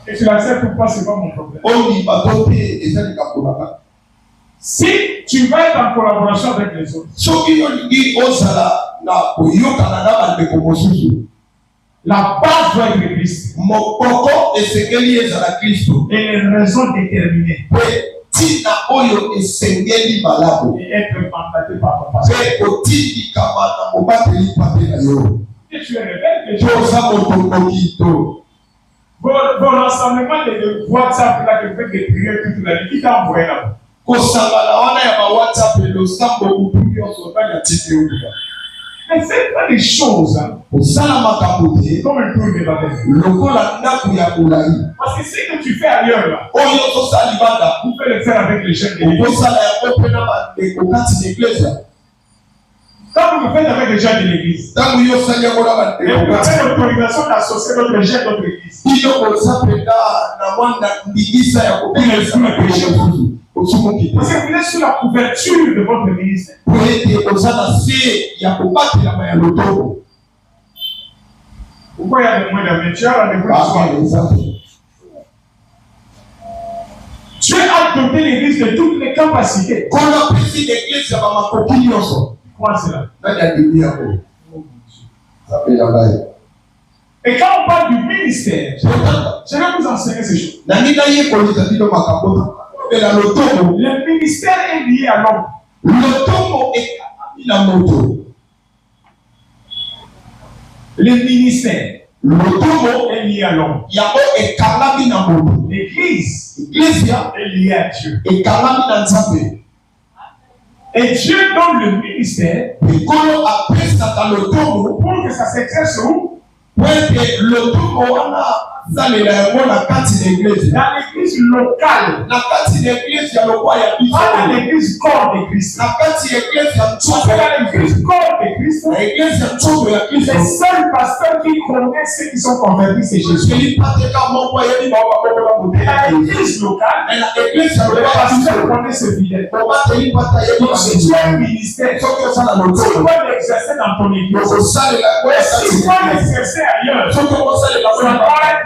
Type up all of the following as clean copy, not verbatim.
Et tu l'acceptes ou pas, c'est pas mon problème. Si tu vas être en collaboration avec les autres, la base doit être Christ. Et les raisons déterminées. Et être mandaté par ton pasteur. Et tu es rebelle, vos rassemblements de WhatsApp là que vous faites des prières toute la nuit, qui t'a envoyé là-bas? Mais faites pas des choses comme un tour de baptême. Parce que ce que tu fais ailleurs là, vous pouvez le faire avec les jeunes de l'église. Quand vous le faites avec les gens de l'église, et vous avez l'autorisation d'associer d'autres jeunes d'autres églises. Parce que vous êtes sous la couverture de votre ministère. Pourquoi il y a des moyens d'aventure à des Dieu a doté l'église de toutes les capacités. Quoi cela? Et quand on parle du ministère, je vais vous enseigner ces choses. Le ministère est lié à l'homme. Le ministère est lié à l'homme. L'église est liée à Dieu. Et Dieu donne le ministère pour que ça s'exerce où? Dans l'église locale, pas dans l'église corps de Christ. Parce que dans l'église corps de Christ, les seuls pasteurs qui connaissent ceux qui sont convertis, c'est Jésus. Dans l'église locale, les pasteurs connaissent ce fidèle. Donc si tu as un ministère, tu dois l'exercer dans ton église. Si tu dois l'exercer ailleurs, ça va être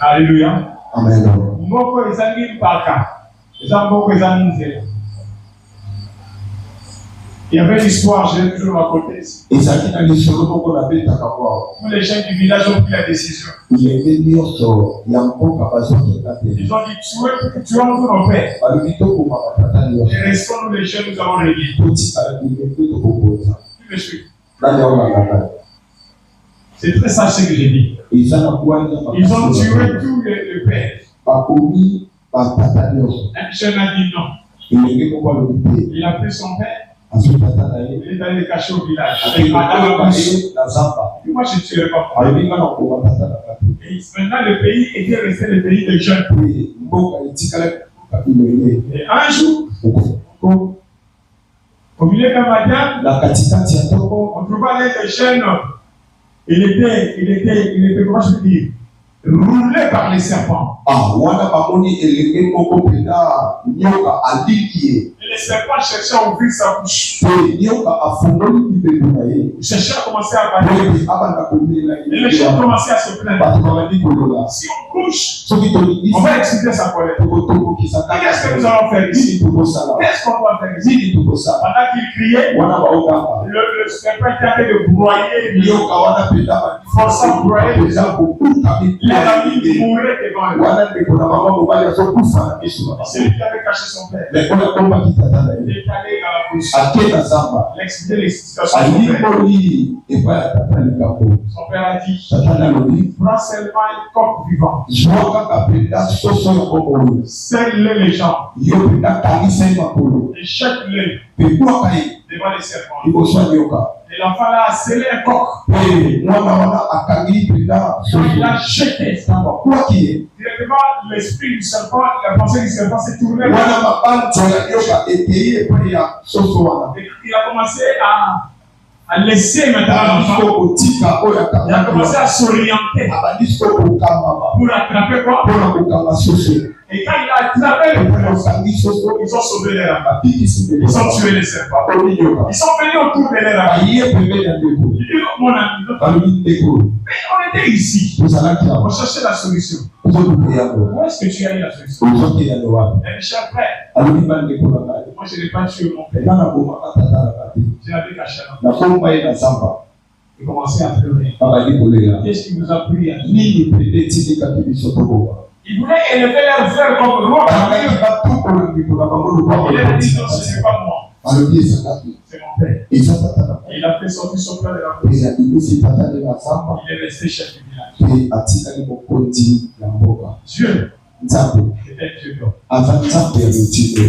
Alléluia. Amen. Il y avait l'histoire, j'ai toujours raconté. Tous les gens du village ont pris la décision. Ils ont dit, tu entres nos pères. Et restons nous les jeunes, nous avons réglé. Tu me suis. C'est très sage ce que j'ai dit. Ils ont tué tous les pères. Un jeune a dit non. Il a pris son père. Il est allé le cacher au village. Avec madame. Moi, je ne tuerai pas. Et maintenant, le pays était resté le pays des jeunes. Et un jour, au milieu de madame, on trouva les jeunes. Il était, comment je peux dire, roulé par les serpents. Et les serpents cherchaient à ouvrir sa bouche. Cherchaient à commencer à parler. Et les gens commençaient à se plaindre. Si on couche, on va exciter sa colère. Qu'est-ce que nous allons faire ici? Qu'est-ce qu'on doit faire ici? Pendant qu'il criait, le serpent était en train de broyer. Forçant à broyer les gens. Les amis mouraient devant lui. C'est lui qui avait caché son père. Il est allé akenda zamba l'expliquer les situations de son père. alimoli epa tata likako Son père a dit, tata nalobi prends seulement un coq vivant. zwa kaka mpenza soso ya kokolo Scelle-le les jambes yo mpenza kangisa ye makolo et jette-le mpe bwaka ye devant les serpents. liboso ya nyoka Et l'enfant là a scellé un coq. mpe mwana wana akangi mpenza Quand il a soso jeté, ntango akwaki ye directement l'esprit du serpent, la pensée du serpent s'est tournée vers wana mabanzo ya nyoka ekei epai ya soso wana lui. Il a commencé à laisser maintenant l'enfant. abandisiko kotika oyo Il a commencé akanga à s'orienter abandisiko kokambama pour attraper quoi? mpona kokanga soso Et quand il a attrapé le mpona poisson, okangi soso ils ont sauvé les rabbins. babikisi Ils ont tué les serpents. bakoli nyoka Ils sont venus autour de les rabbins. baye pembeni ya ndeko Il dit, mon ami, balobi ndeko mais on était ici. ozalaki On awa cherchait la solution. ozoluka yango Où est-ce que tu as eu la solution? ozoke yango wapi Et cher frère, alobi bandeko na ngai moi je n'ai pas tué mon père. nga nabomaka tata na bate Je l'avais caché là. nakomba ye na zamba Il commençait à pleurer. babali kolela Qu'est-ce qui vous a pris à dire? nini pende etikikaki biso tokoba Ils voulaient élever leur frère comme roi. bakaki batukola ndeko na bango Il a dit non, lobako ce n'est pas moi, alobi ezalaki c'est mon père. eza tata na Et il a fait sortir son père de la prison. mpe abimisi tata nde na zamba Il est resté chef du village. mpe atikali mokonzi ya mboka Dieu nzambe était Dieu d'homme. aza nzambe ya mitindo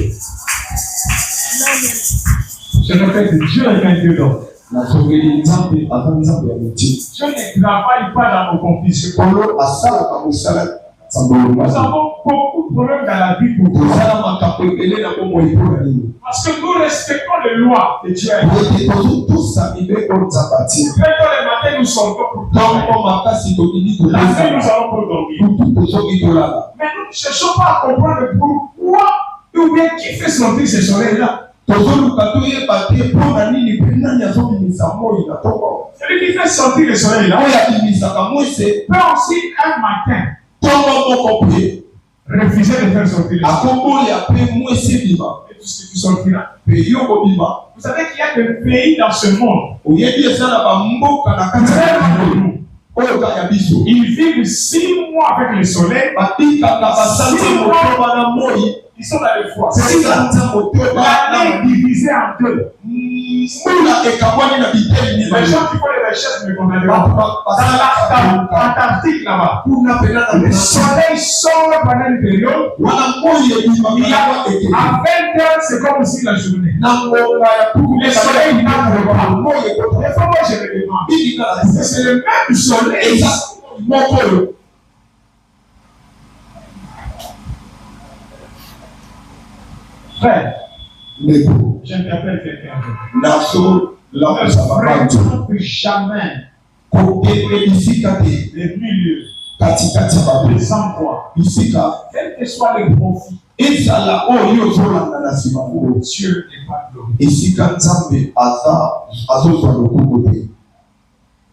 Je répète, Dieu est un Dieu d'homme. nasongeli nzambe aza nzambe ya mitindo Dieu ne travaille pas dans nos conditions. kolo asalaka mosala nzambe Nous olomaki avons beaucoup de problèmes dans la vie pour nous. tozala makambo ebele na bomoi mpona nini Parce que nous respectons les lois de Dieu. ete tozotusa mibeko nzambe atia Très tôt le matin, nous sortons pour travailler. ntango makasi tokindi La nuit, nous tozala allons pour dormir. kutu tozoki tolala Mais nous ne cherchons pas à comprendre pourquoi ou bien qui fait sortir ce soleil-là. tozoluka toyeba te mpona nini mpe nani azobimisa moi na tongo Celui qui fait sortir le soleil-là oyo abimisaka mwese peut aussi un matin ntongo moko mpe refuser de faire sortir le soleil. akoboya mpe mwese bima Et tout ce qui sortira. mpe yo kobima Vous savez qu'il y a des pays dans ce monde, oyebi eza na bamboka na kati très ya loin de nous, oyo kaka biso ils vivent 6 mois avec le soleil. babikaka basanza motoba na moi Ils sont dans le foie. basanza motoba L'année est divisée en deux. mbula ekabwani na biteli Les mibale gens qui font les recherches me comprendront. Dans basalaka l'Antarctique là-bas, kuna pena na le mena soleil sort pendant une période. wana moi ebima Il y a, makakwa ekele à 20 heures, c'est comme si la journée. na ngonga ya puku Le soleil n'entre pas. moi ekota Des fois, moi, je me demande, bikika na est-ce que c'est le même soleil eza moko oyo frère? ndeko J'interpelle quelqu'un. naso lakosa babanzo Ne jamais kokende bisika te les milieux, katikati ya bato les emplois, bisika quels que soient les profits, ezala oyo ozolanda na nsima ngo Dieu n'est pas glorifié. esika nzambe azozwa lokumu te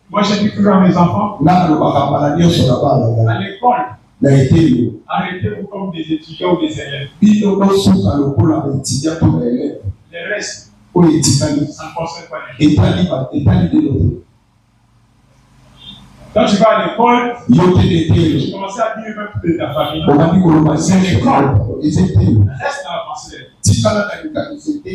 Moi, je dis toujours à mes enfants, nga nalobaka mbala nyonso na bana à ngai l'école, na etelo arrêtez-vous comme des étudiants ou des élèves. bino bosuka lokola baetudia to baeleve Le reste, oyo etikali ça ne concerne pas les gens. etali lelo te Quand tu vas à l'école, yo te na tu etelo commences à dire même de ta famille. obandi koloba eza etelo Reste dans la pensée. tikala na likanisi te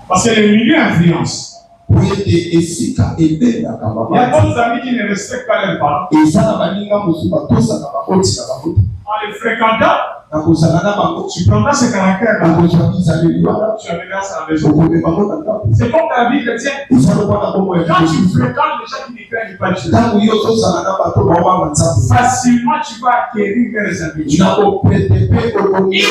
Parce que le milieu influence. po ete esika ebendaka Il y a babati d'autres amis qui ne respectent pas leurs parents. eza na baninga mosusu batosaka bakoti na bango te En les fréquentant, na kozala na bango tu prendras ce caractère-là, nakozwa bizaleli wana tu amèneras ça à la maison. okome bango na ndako C'est comme la vie chrétienne. eza lokola bomoi ya Quand tu Jésus. fréquentes les gens qui ne craignent pas Dieu, ntango yo ozozala na bato baobanga nzambe facilement tu vas acquérir les habitudes. na kopete mpe Il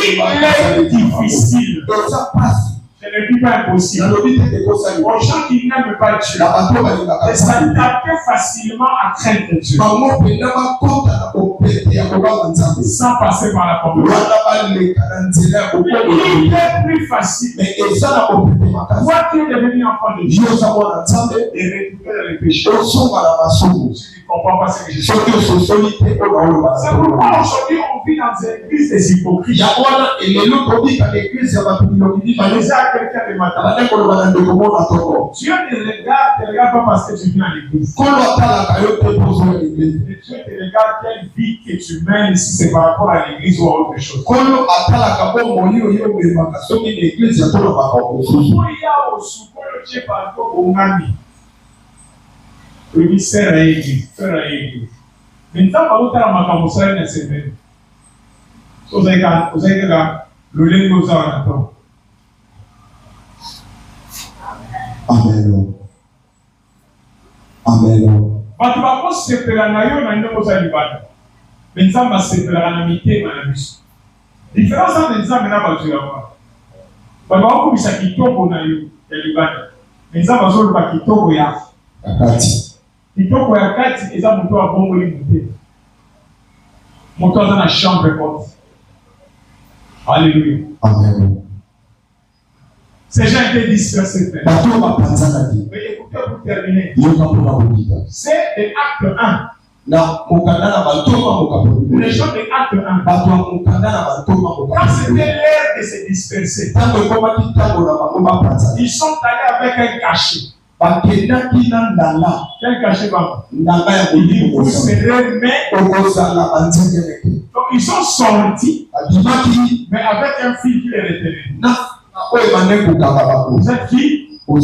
est difficile. eza pasi Je ne dis pas impossible. nalobi te ekosali Aux gens qui n'aiment pas Dieu, na bato balingaka de s'adapter facilement à craindre Dieu, bango mpenza bakota na kopete ya kobanga nzambe sans passer par la conversion. wana baleka na nzela ya Il kokolo est plus facile. me eza na kopete makasi Toi qui es devenu enfant de Dieu, yo oza mwana nzambe et récupérer les péchés. osonga na masumu Tu ne comprends pas ce que je dis. soki ososoli te oyo naoloba C'est pourquoi aujourd'hui on vit dans une église des hypocrites. yango wana elelo tobika na eglise ya bato bilongi Je disais à quelqu'un de matin, bande koloba na ndeko mona toko Dieu ne te regarde pas parce que tu viens à l'église. kolo atalaka yo te pozo ya eglise Mais Dieu te regarde quelle vie que tu mènes, si c'est par rapport à l'église ou à autre chose. Quand on atala kabo moyo yo be makasomi l'église ya tolo bakako. Soya o sukolo che par rapport au ngami. Oui, c'est la église, c'est la église. Maintenant, par où tu as ma camouflage dans ces mêmes. Vous avez qu'à le lait nous a attend. Amen. Amen. But tu vas pas se séparer na yo na ndeko za libanda. Maintenant, va se séparer na mité na biso. Différence entre les hommes et na bazu ya wa. Ba ba ko bisa kitoko na yo ya libanda. Maintenant, va zo ba kitoko ya Kati. Kitoko ya kati eza moto wa bongo li muté. Moto za na chambre haute. Alléluia. Amen. Ces gens étaient dispersés. Mais écoutez pour terminer. C'est de acte 1. Les gens de acte 1. Quand c'était l'heure de se disperser, ils sont allés avec un cachet. Quel cachet va? Il dit vous serez mais. Donc ils sont sortis, mais avec un fil qui les retenait. Vous êtes qui? Les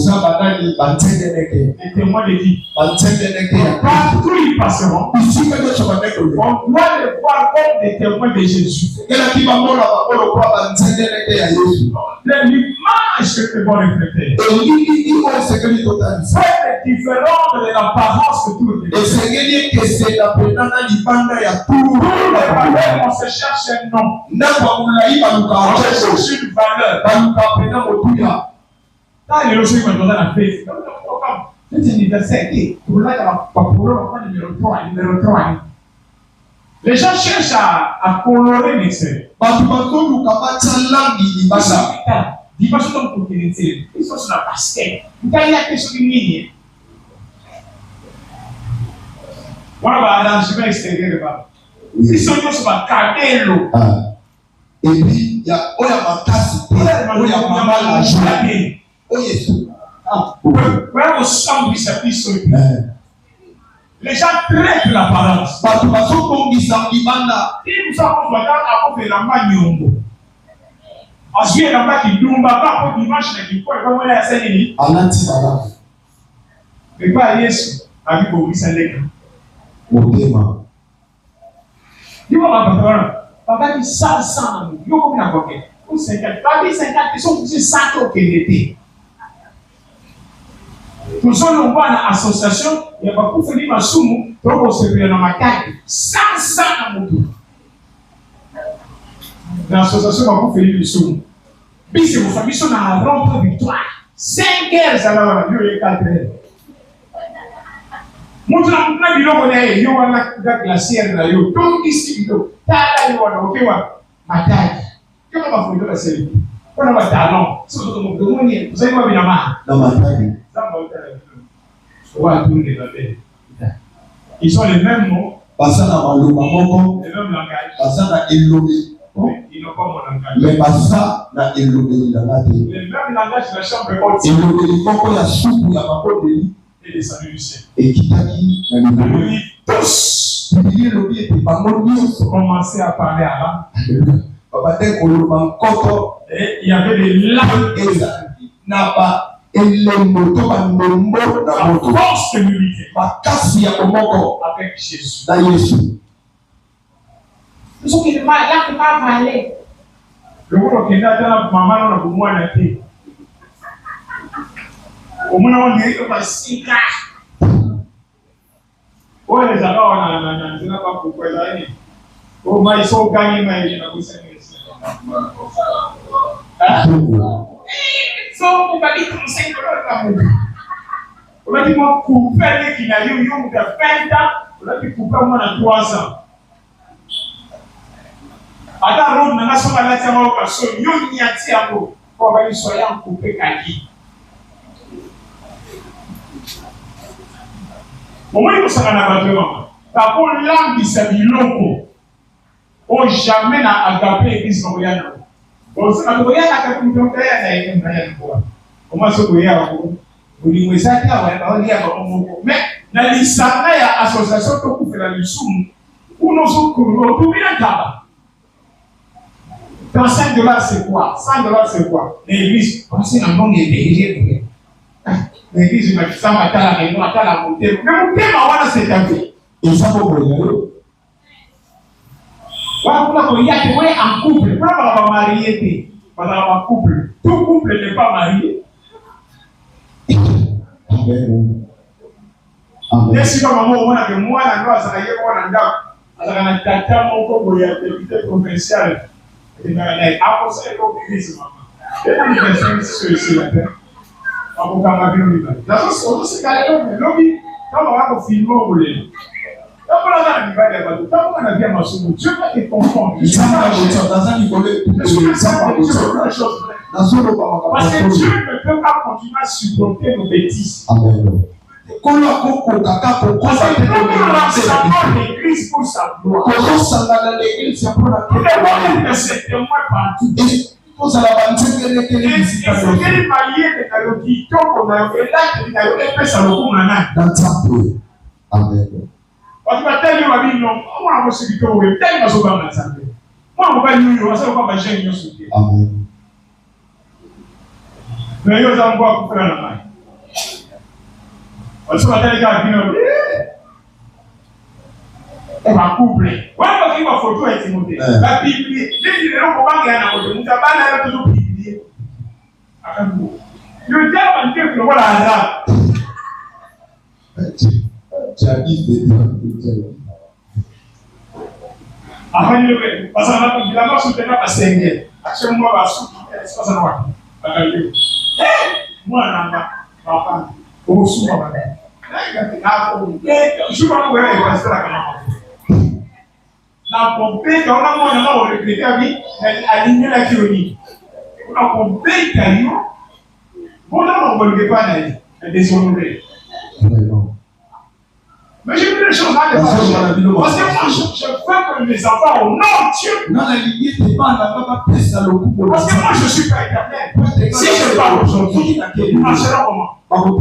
témoins de qui? Partout ils passeront. On doit les voir comme des témoins de Jésus. L'image que vont refléter. C'est différent de l'apparence de tout le monde. On se cherche un nom. On se cherche une valeur. Quand les logiques me donnent la paix, c'est un anniversaire qui pour là, numéro 3. Les gens cherchent à colorer les scènes. Dimanche comme pour qu'ils ils sont sur la basket. Quand il y a quelque chose de ligne, voilà, l'arrangement extérieur là-bas. Ils sont tous sur la cadelle. Et puis, il y a Oyamakas, Oyamakas, Where was some disappear? Les gens traitent l'apparence. Ils nous avons fait la manion. Ensuite, la main qui tombe, pas pour dimanche, qui faut comment la scène. Mais pas Yesu, avec vous, ça l'est. Papa dit ça, yo comme la coquette. Ou 50, pas 50, ils sont aussi 100 qui l'étaient. Nous sommes en association, il y a pas pour faire ma somme, donc on se fait dans ma tête. 500 à mon tour. Dans l'association, on va faire une somme. Puis c'est vos familles sont dans la rampe de victoire. 5 heures, ça va, Dieu est 4 heures. Montre la bilo on est yo la glacière là yo donc ici bilo tala yo na okewa mataki kama mafundo la seli kuna matalon sio kama mdomoni vous savez quoi bien ma na mataki zamba utala wa tunde la belle ils sont les mêmes mots basana maloba moko le même langage basana elobe ils n'ont pas mon langage mais basa na elobe la ngate le même langage de la chambre haute elobe moko ya suku ya makode et les saluts du ciel. Et qui t'a dit, tous commencer à parler à l'âme. Et il y avait des larmes et n'a pas la force de l'unité avec Jésus. Nous sommes qui ne pas parler. Le monde qui est dans la maman, on a besoin d'un thé. Au moins, on dirait que c'est 5 ans. Oh, les gens, on ne sait pas pourquoi ils arrivent. Oh, mais ils sont gagnés, mais ils n'ont pas ils sont pas dit comme 5 $. On a dit, moi, couper les qui n'ont eu 20 ans, on a dit, couper au moins 3 ans. Attends, on a son alerte à moi, parce que nous n'y a pas de pour que nous soyons coupés kaki. Comment il faut ça dans la maman? Par contre, l'âme qui s'est mis loco, on jamais n'a agapé l'église royale. On s'est dit, royale a fait une tonne de comment se royale? Vous dites, ça qui a dit, mais dans l'issue, il y a association qui fait la mission. Dans 5 $, c'est quoi? 5 $, c'est quoi? L'église, pensez à mon église. L'église, je me fais ça, à la réunion, à la montée. Mais mon thème, c'est ta vie. Et ça, pour vous, il y a un couple. Pourquoi on va marier? Un couple. Tout couple n'est pas marié. Amen. Amen. Si maman on a que moi la loi ça y est on a ndako na tata moko boya député provincial et na hapo sasa iko bidii mama et ni personne ici la terre hapo kama vile na sasa c'est calé mais lobi kama wako filmo ule hapo la ndani baada ya watu kama na via masomo Dieu va te confondre parce que Dieu ne peut pas continuer à supporter nos bêtises. Amen. Parce que quand l'église pour sa gloire, nous devons être témoins partout. Et on va coupler. Ouais, parce qu'il va photo et Timothée. La Bible, les gens comment gagner la photo. Nous avons pas toujours publié. Le terme en quelque voilà hasard. Tu as dit de dire. Avant de parce que la mort soutenue pas Seigneur. Actuellement va soutenir c'est pas ça moi. Moi là papa au souvent là. Je suis pas là parce que la pompe quand on a regretté aligner la théorie. On a pompé carrément. On a regretté pas la déshonoré. Mais j'ai vu les choses là, parce que moi je veux que mes enfants au nom de Dieu. Parce que moi je suis pas éternel. Si je parle aujourd'hui, il marchera comment? On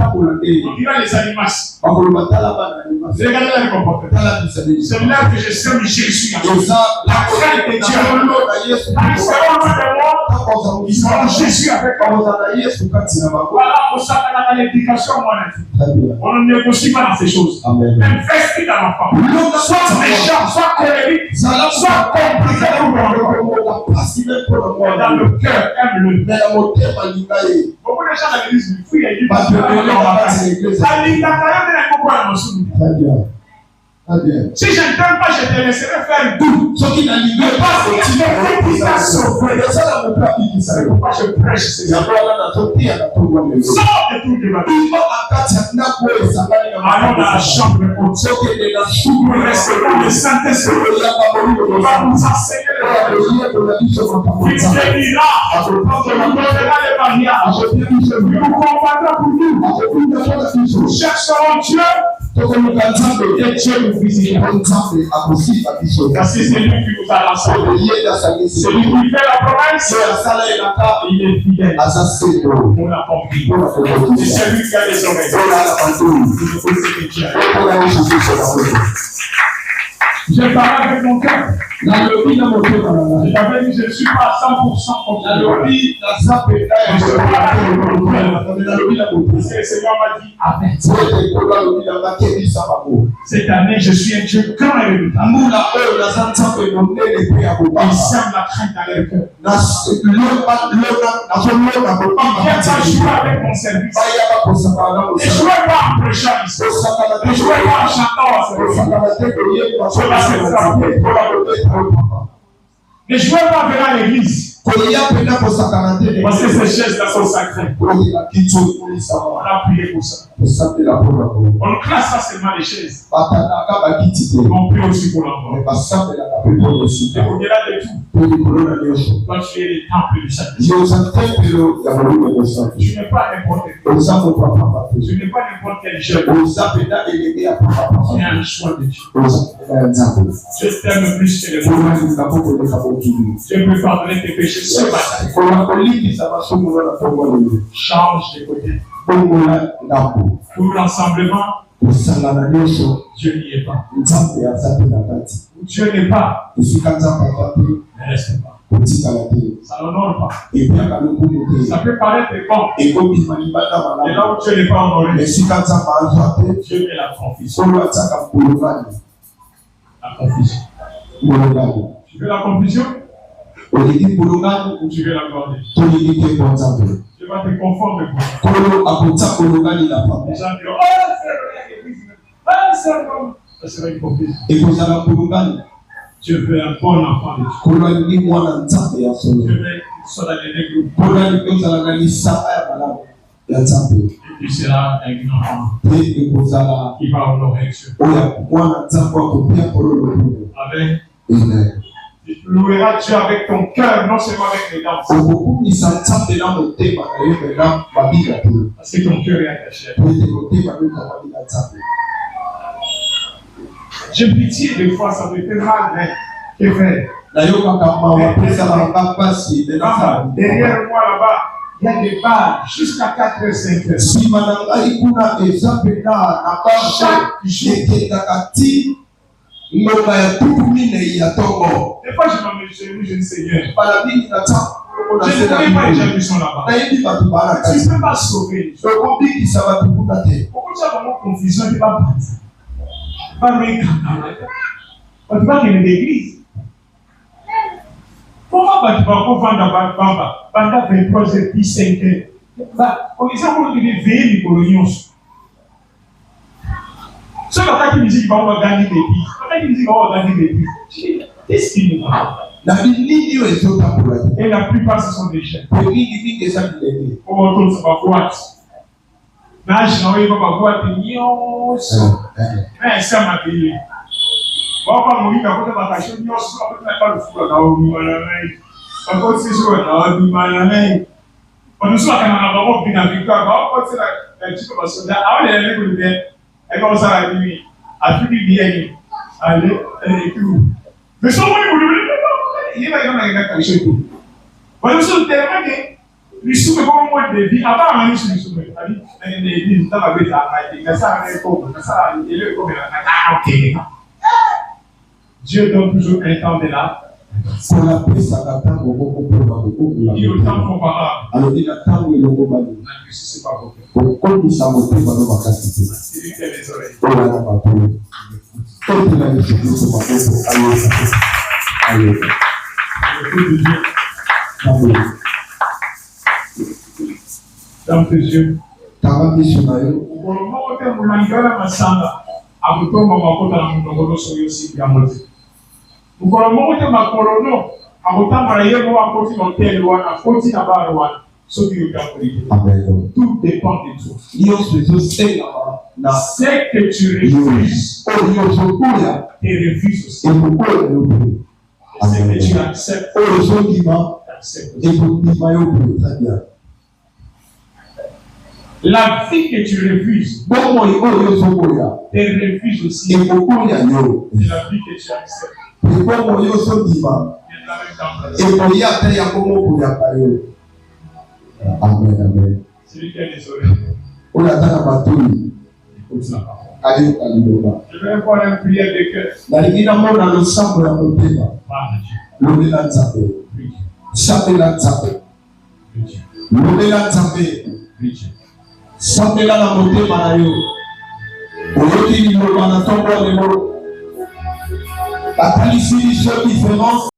dira les animaux. Regardez les comportements. C'est là que je sais que Jésus. La crainte de Dieu. Quand ils seront loin de moi, ils seront Jésus avec moi. Voilà, on s'appelle à l'éducation, on ne négocie pas dans ces choses. Investis dans la femme. Soit méchant, soit colérique, soit compliqué dans le cœur, aime-le. Beaucoup de gens dans l'église, il faut y aller. Si je ne t'aime pas, je te laisserai faire tout. Ce qui n'a pas parce que tu t'as sauvé. C'est pourquoi je prêche ces gens. Sors de tout de ma vie. Allons dans la chambre de Dieu. Nous restons le Saint-Esprit. Il va nous enseigner le il bénira. Il nous donnera les mariages. Il nous combattra pour nous. Nous chercherons Dieu. Et Dieu nous visitera. Parce que c'est lui qui nous a lancé. C'est lui qui fait la promesse. Il est fidèle. On l'a compris. Et c'est lui qui a les oreilles. Il faut que Dieu. J'ai parlé avec mon cœur. Je t'avais dit, je ne suis pas à 100% comme ça. Le Seigneur m'a dit, Amen. Cette année, je suis un Dieu grand et redoutable. Il sème la crainte dans leur cœur. Il ne vient pas jouer avec mon service. Ne jouez pas en prêchant ici. Ne jouez pas en chantant. Ne jouez pas venir à l'église. Parce que ces chaises-là sont sacrées. On a prié pour ça. On ne classe pas seulement les chaises. On prie aussi pour l'enfant. Et au-delà de tout, quand tu es le temple du Saint-Esprit, tu n'es pas n'importe quel. Tu n'es pas n'importe quel jeune. Tu es un choix de Dieu. Je t'aime plus que les autres. Je peux pardonner tes péchés ce matin. Change de côté. Pour l'ensemblement, Dieu n'y est pas. Dieu n'est pas. Ne reste pas. Ça n'honore pas. Ça peut paraître bon. Et là où Dieu n'est pas honoré, Dieu met la confusion. La confusion. Tu veux la confusion? Ou tu veux la gloire? Tu vas te conformer pour ça. Les gens diront, ça sera une confusion. Je veux un bon enfant de Dieu. Je veux qu'il soit dans les négros. Et tu seras un enfant qui va honorer Dieu. Amen. Tu loueras Dieu avec ton cœur, non seulement avec les dents. Parce que ton cœur est attaché. J'ai pitié des fois, ça me fait mal, mais que faire? Derrière moi là-bas, il y a des bars jusqu'à 4 h 5 h. Chaque jour. Des fois, je m'amuse, je ne sais rien. Je ne connais pas les gens qui sont là-bas. Tu ne peux pas sauver. Pourquoi tu as vraiment confusion? Tu ne peux pas penser. Pas le tu ne vas pas qu'il y ait l'église. Comment tu vas vendre pendant 23 h 5 h? On dit ça pour nous veiller les coloniaux. Ce matin qui me dit qu'il va gagner des billes. Qu'est-ce qu'il nous parle? Et la plupart ce sont des chaînes. On retourne sur ma boîte. Là, je n'en ai pas ma boîte. Mais ça m'a payé. On va pas mourir quand on va cacher. On ne va pas le fou. On va continuer sur le on nous soit quand on va bien avec toi. On va continuer la petite conversation. Avant les élèves, elle commence à la nuit. À tout le bien. Allez, et tout. Mais ça, il est pas dans la caché tout. Voilà, nous sommes tellement que les sous comme moi de vie, avant on est sur les sous. Les ça va être à mais ça va être comme ça, il est comme ok. Dieu donne toujours un temps de là. Il est au temps comparable. Alors, il a tant de logo. C'est pas possible. Comme ça, mon père va nous vacances. Il est les oreilles. Dans tes yeux. Tout dépend de toi. C'est que tu refuses. Tu refuses aussi. C'est que tu acceptes. La vie que tu refuses, tu refuses aussi. Et la vie que tu acceptes. Amen, amen. Celui qui a des oreilles. On attend la bataille. Je vais faire une prière de cœur. Dans le sang de la motema. L'obéla nzambe. Sabela nzambe. L'obéla nzambe. Sabela la motema na yo. Oyoki liloba na tombo lelo. Batalisi biso différence.